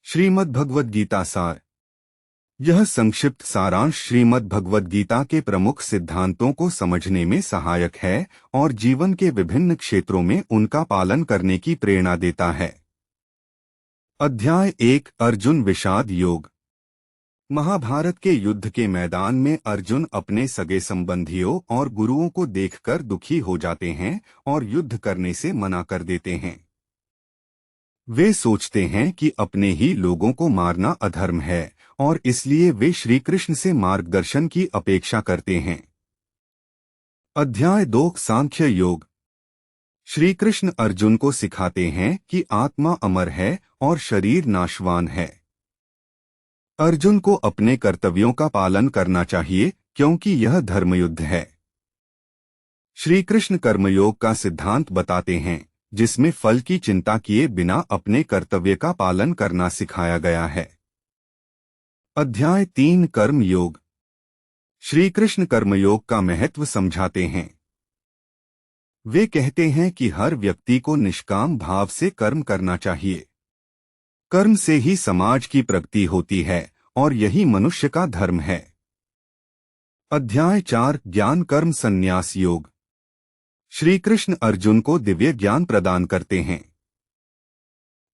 श्रीमद्भगवद्गीता सार। यह संक्षिप्त सारांश श्रीमद्भगवद्गीता के प्रमुख सिद्धांतों को समझने में सहायक है और जीवन के विभिन्न क्षेत्रों में उनका पालन करने की प्रेरणा देता है। अध्याय 1 अर्जुन विषाद योग। महाभारत के युद्ध के मैदान में अर्जुन अपने सगे संबंधियों और गुरुओं को देखकर दुखी हो जाते हैं और युद्ध करने से मना कर देते हैं। वे सोचते हैं कि अपने ही लोगों को मारना अधर्म है और इसलिए वे श्री कृष्ण से मार्गदर्शन की अपेक्षा करते हैं। अध्याय 2 सांख्य योग। श्री कृष्ण अर्जुन को सिखाते हैं कि आत्मा अमर है और शरीर नाशवान है। अर्जुन को अपने कर्तव्यों का पालन करना चाहिए क्योंकि यह धर्मयुद्ध है। श्री कृष्ण कर्मयोग का सिद्धांत बताते हैं जिसमें फल की चिंता किए बिना अपने कर्तव्य का पालन करना सिखाया गया है। अध्याय 3 कर्म योग। श्री कृष्ण कर्मयोग का महत्व समझाते हैं। वे कहते हैं कि हर व्यक्ति को निष्काम भाव से कर्म करना चाहिए। कर्म से ही समाज की प्रगति होती है और यही मनुष्य का धर्म है। अध्याय 4 ज्ञान कर्म संन्यास योग। श्री कृष्ण अर्जुन को दिव्य ज्ञान प्रदान करते हैं।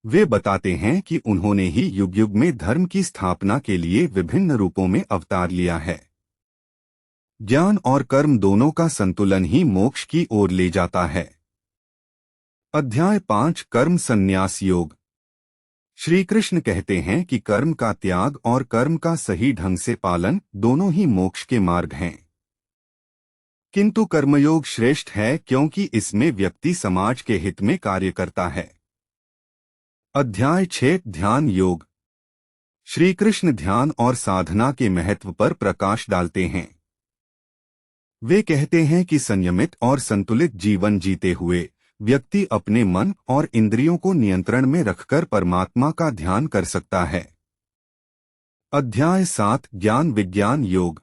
वे बताते हैं कि उन्होंने ही युग युग में धर्म की स्थापना के लिए विभिन्न रूपों में अवतार लिया है। ज्ञान और कर्म दोनों का संतुलन ही मोक्ष की ओर ले जाता है। अध्याय 5 कर्म संन्यास योग। श्री कृष्ण कहते हैं कि कर्म का त्याग और कर्म का सही ढंग से पालन दोनों ही मोक्ष के मार्ग हैं। किंतु कर्मयोग श्रेष्ठ है क्योंकि इसमें व्यक्ति समाज के हित में कार्य करता है। अध्याय 6 ध्यान योग। श्री कृष्ण ध्यान और साधना के महत्व पर प्रकाश डालते हैं। वे कहते हैं कि संयमित और संतुलित जीवन जीते हुए व्यक्ति अपने मन और इंद्रियों को नियंत्रण में रखकर परमात्मा का ध्यान कर सकता है। अध्याय 7 ज्ञान विज्ञान योग।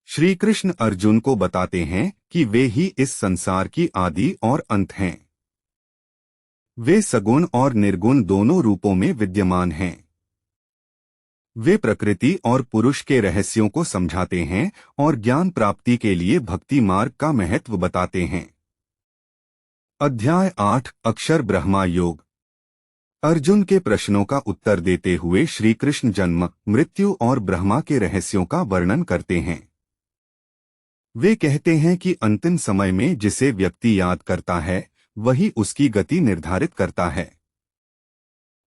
श्री कृष्ण अर्जुन को बताते हैं कि वे ही इस संसार की आदि और अंत हैं। वे सगुण और निर्गुण दोनों रूपों में विद्यमान हैं। वे प्रकृति और पुरुष के रहस्यों को समझाते हैं और ज्ञान प्राप्ति के लिए भक्ति मार्ग का महत्व बताते हैं। अध्याय 8 अक्षर ब्रह्मा योग। अर्जुन के प्रश्नों का उत्तर देते हुए श्री कृष्ण जन्म, मृत्यु और ब्रह्मा के रहस्यों का वर्णन करते हैं। वे कहते हैं कि अंतिम समय में जिसे व्यक्ति याद करता है वही उसकी गति निर्धारित करता है।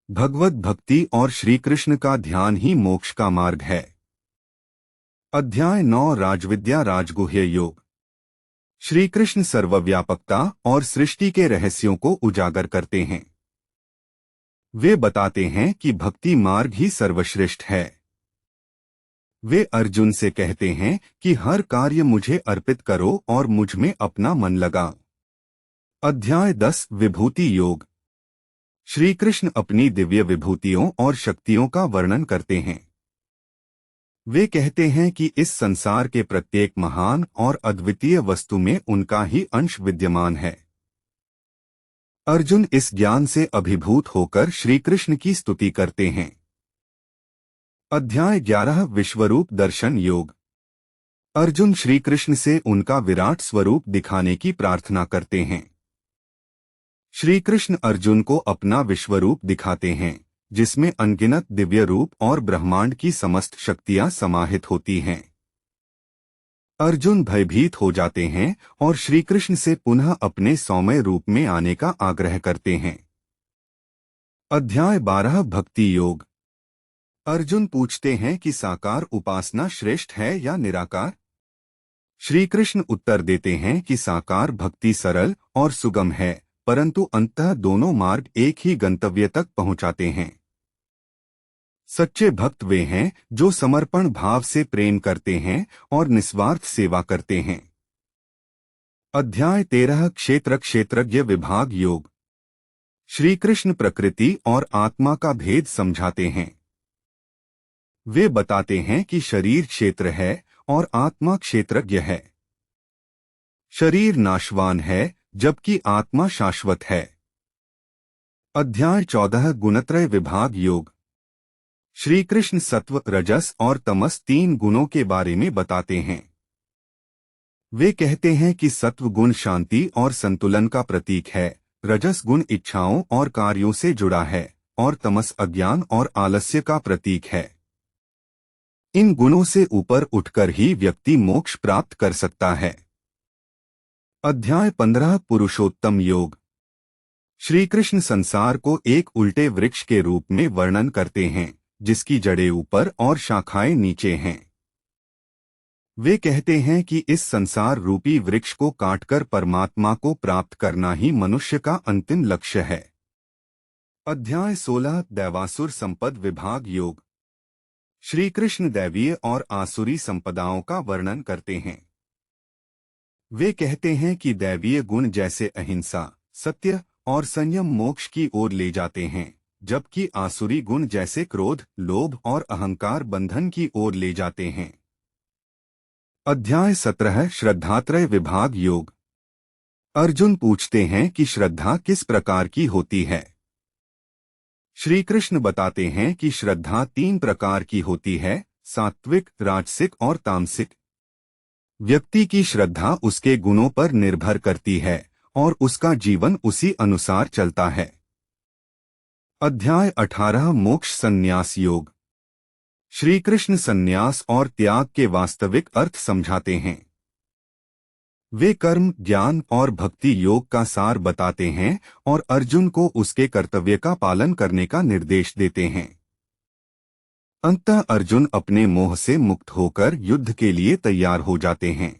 भगवत भक्ति और श्री कृष्ण का ध्यान ही मोक्ष का मार्ग है। अध्याय 9 राजविद्या राजगुह्य योग। श्री कृष्ण सर्वव्यापकता और सृष्टि के रहस्यों को उजागर करते हैं। वे बताते हैं कि भक्ति मार्ग ही सर्वश्रेष्ठ है। वे अर्जुन से कहते हैं कि हर कार्य मुझे अर्पित करो और मुझ में अपना मन लगाओ। अध्याय 10 विभूति योग। श्री कृष्ण अपनी दिव्य विभूतियों और शक्तियों का वर्णन करते हैं। वे कहते हैं कि इस संसार के प्रत्येक महान और अद्वितीय वस्तु में उनका ही अंश विद्यमान है। अर्जुन इस ज्ञान से अभिभूत होकर श्री कृष्ण की स्तुति करते हैं। अध्याय 11 विश्वरूप दर्शन योग। अर्जुन श्री कृष्ण से उनका विराट स्वरूप दिखाने की प्रार्थना करते हैं। श्री कृष्ण अर्जुन को अपना विश्वरूप दिखाते हैं जिसमें अनगिनत दिव्य रूप और ब्रह्मांड की समस्त शक्तियां समाहित होती हैं। अर्जुन भयभीत हो जाते हैं और श्री कृष्ण से पुनः अपने सौम्य रूप में आने का आग्रह करते हैं। अध्याय 12 भक्ति योग। अर्जुन पूछते हैं कि साकार उपासना श्रेष्ठ है या निराकार। श्री कृष्ण उत्तर देते हैं कि साकार भक्ति सरल और सुगम है परंतु अंततः दोनों मार्ग एक ही गंतव्य तक पहुंचाते हैं। सच्चे भक्त वे हैं जो समर्पण भाव से प्रेम करते हैं और निस्वार्थ सेवा करते हैं। अध्याय 13 क्षेत्र क्षेत्रज्ञ विभाग योग। श्री कृष्ण प्रकृति और आत्मा का भेद समझाते हैं। वे बताते हैं कि शरीर क्षेत्र है और आत्मा क्षेत्रज्ञ है। शरीर नाशवान है जबकि आत्मा शाश्वत है। अध्याय 14 गुणत्रय विभाग योग। श्री कृष्ण सत्व, रजस और तमस 3 गुणों के बारे में बताते हैं। वे कहते हैं कि सत्व गुण शांति और संतुलन का प्रतीक है, रजस गुण इच्छाओं और कार्यों से जुड़ा है और तमस अज्ञान और आलस्य का प्रतीक है। इन गुणों से ऊपर उठकर ही व्यक्ति मोक्ष प्राप्त कर सकता है। अध्याय 15 पुरुषोत्तम योग। श्री कृष्ण संसार को एक उल्टे वृक्ष के रूप में वर्णन करते हैं, जिसकी जड़ें ऊपर और शाखाएं नीचे हैं। वे कहते हैं कि इस संसार रूपी वृक्ष को काटकर परमात्मा को प्राप्त करना ही मनुष्य का अंतिम लक्ष्य है। अध्याय 16 दैवासुर संपद विभाग योग। श्री कृष्ण दैवीय और आसुरी संपदाओं का वर्णन करते हैं। वे कहते हैं कि दैवीय गुण जैसे अहिंसा, सत्य और संयम मोक्ष की ओर ले जाते हैं, जबकि आसुरी गुण जैसे क्रोध, लोभ और अहंकार बंधन की ओर ले जाते हैं। अध्याय 17 श्रद्धात्रय विभाग योग। अर्जुन पूछते हैं कि श्रद्धा किस प्रकार की होती है। श्री कृष्ण बताते हैं कि श्रद्धा 3 प्रकार की होती है, सात्विक, राजसिक और तामसिक। व्यक्ति की श्रद्धा उसके गुणों पर निर्भर करती है और उसका जीवन उसी अनुसार चलता है। अध्याय 18 मोक्ष संन्यास योग। श्री कृष्ण संन्यास और त्याग के वास्तविक अर्थ समझाते हैं। वे कर्म, ज्ञान और भक्ति योग का सार बताते हैं और अर्जुन को उसके कर्तव्य का पालन करने का निर्देश देते हैं। अंततः अर्जुन अपने मोह से मुक्त होकर युद्ध के लिए तैयार हो जाते हैं।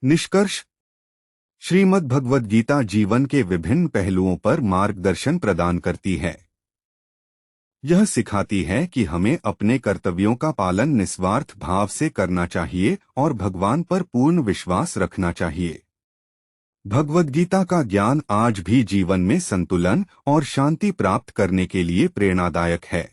निष्कर्ष। श्रीमद् भगवद गीता जीवन के विभिन्न पहलुओं पर मार्गदर्शन प्रदान करती है। यह सिखाती है कि हमें अपने कर्तव्यों का पालन निस्वार्थ भाव से करना चाहिए और भगवान पर पूर्ण विश्वास रखना चाहिए। भगवद गीता का ज्ञान आज भी जीवन में संतुलन और शांति प्राप्त करने के लिए प्रेरणादायक है।